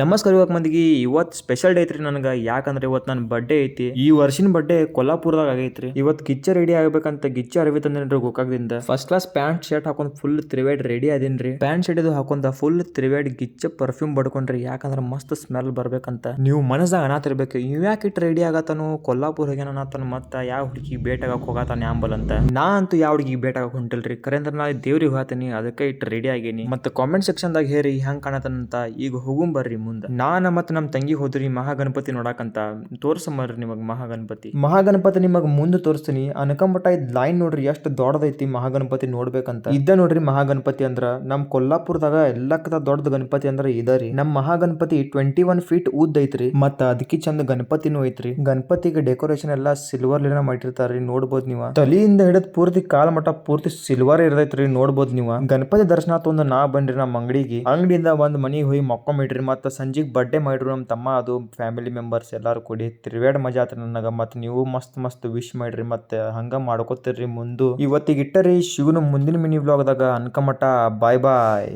ನಮಸ್ಕಾರ ಯುವಕ ಮಂದಿಗೆ ಇವತ್ತು ಸ್ಪೆಷಲ್ ಡೇ ಐತ್ರಿ ನನಗೆ. ಯಾಕಂದ್ರೆ ಇವತ್ತು ನನ್ನ ಬರ್ಡೇ ಐತಿ. ಈ ವರ್ಷಿನ ಬರ್ಡೇ ಕೊಲ್ಲಾಪುರದಾಗ ಆಗೈತ್ರಿ. ಇವತ್ತು ಗಿಚ್ಚ ರೆಡಿ ಆಗ್ಬೇಕಂತ ಗಿಚ್ಚ ಅರವಿ ತಂದೇನ್ರಿ ಗೋಕಾಕದಿಂದ. ಫಸ್ಟ್ ಕ್ಲಾಸ್ ಪ್ಯಾಂಟ್ ಶರ್ಟ್ ಹಾಕೊಂಡ್ ಫುಲ್ ತ್ರಿವೇಡ್ ರೆಡಿ ಅದೇನ್ರಿ. ಪ್ಯಾಂಟ್ ಶರ್ಟ್ ಇದು ಹಾಕೊಂಡ ಫುಲ್ ತ್ರಿವೇಡ್ ಗಿಚ್ಚ ಪರ್ಫ್ಯೂಮ್ ಬಡ್ಕೊಂಡ್ರಿ. ಯಾಕಂದ್ರೆ ಮಸ್ತ್ ಸ್ಮೆಲ್ ಬರ್ಬೇಕಂತ. ನೀವು ಮನಸ್ಸಾಗ ಅನಾತಿರ್ಬೇಕು, ಇವ್ ಯಾಕೆ ಇಟ್ಟು ರೆಡಿ ಆಗತಾನು, ಕೊಲ್ಲಾಪುರ ಹೋಗ್ಯಾನ ಅನ್ನತಾನ, ಮತ್ತ ಯಾವ ಹುಡುಗಿ ಬೇಟಾಗಕ್ ಹೋಗತಾನ ಆಂಬಲ್ ಅಂತ. ನಾ ಅಂತೂ ಯಾವ ಹುಡುಗಿ ಬೇಟಾಗಕ್ ಹೊಂಟಿಲ್ರಿ. ಕರೆಂದ್ರ ನಾ ದೇವ್ರಿಗೆ ಹೋಗ್ತೀನಿ, ಅದಕ್ಕೆ ಇಟ್ಟು ರೆಡಿ ಆಗೇನಿ. ಮತ್ತೆ ಕಾಮೆಂಟ್ ಸೆಕ್ಷನ್ ದಾಗ ಹೇರಿ ಹೆಂಗ್ ಕಾಣತಾನಂತ. ಈಗ ಹೋಗುಂ ಬರ್ರಿ ಮುಂದೆ. ನಾನ ಮತ್ತ ನಮ್ ತಂಗಿ ಹೋದ್ರಿ ಮಹಾಗಣಪತಿ ನೋಡಾಕಂತ. ತೋರ್ಸಮರ್ರಿ ನಿಮಗ್ ಮಹಾಗಣಪತಿ ನಿಮಗ್ ಮುಂದೆ ತೋರಿಸ್ತೀನಿ. ಅನ್ಕಂಬಟ ಇದ್ ಲೈನ್ ನೋಡ್ರಿ ಎಷ್ಟು ದೊಡ್ಡದೈತಿ ಮಹಾಗಣಪತಿ ನೋಡ್ಬೇಕಂತ. ಇದ್ದ ನೋಡ್ರಿ ಮಹಾಗಣಪತಿ ಅಂದ್ರ ನಮ್ ಕೊಲ್ಲಾಪುರದಾಗ ಎಲ್ಲಕ್ಕಿಂತ ದೊಡ್ಡ ಗಣಪತಿ ಅಂದ್ರ ಇದರಿ. ನಮ್ ಮಹಾಗಣಪತಿ 21 ಫೀಟ್ ಉದ್ದ ಐತ್ರಿ. ಮತ್ತ ಅದಕ್ಕೆ ಚಂದ ಗಣಪತಿನೂ ಐತ್ರಿ. ಗಣಪತಿಗೆ ಡೆಕೋರೇಷನ್ ಎಲ್ಲಾ ಸಿಲ್ವರ್ ಲಿನ ಮಾಡಿರ್ತಾರ್ರಿ, ನೋಡ್ಬೋದು ನೀವ. ತಲಿಯಿಂದ ಹಿಡಿದ್ ಪೂರ್ತಿ ಕಾಲ್ ಮಠ ಪೂರ್ತಿ ಸಿಲ್ವರ್ ಇರದೈತ್ರಿ, ನೋಡ್ಬೋದು ನೀವ. ಗಣಪತಿ ದರ್ಶನ ತೊಂದು ನಾ ಬಂದ್ರಿ ನಮ್ಮ ಅಂಗಡಿಯಿಂದ ಒಂದ್ ಮನಿಗ್ ಹೋಗಿ ಮಕ್ಕೊಂಬಿಟ್ರಿ. ಮತ್ತ ಸಂಜೆಗ್ ಬರ್ಡೇ ಮಾಡಿದ್ರು ನಮ್ ತಮ್ಮ, ಅದು ಫ್ಯಾಮಿಲಿ ಮೆಂಬರ್ಸ್ ಎಲ್ಲಾರು ಕೂಡಿ ತಿರ್ವೇಡ್ ಮಜಾ ಆತ್ರಿ ನನಗ. ಮತ್ ನೀವು ಮಸ್ತ್ ವಿಶ್ ಮಾಡ್ರಿ, ಮತ್ತೆ ಹಂಗ ಮಾಡ್ಕೋತಿರ್ರಿ ಮುಂದು. ಇವತ್ತಿಗೆ ಇಟ್ಟರಿ ಶಿವನು ಮುಂದಿನ ಮಿನಿ ವ್ಲಾಗ್ ದಾಗ. ಅನ್ಕಮಟ ಬಾಯ್ ಬಾಯ್.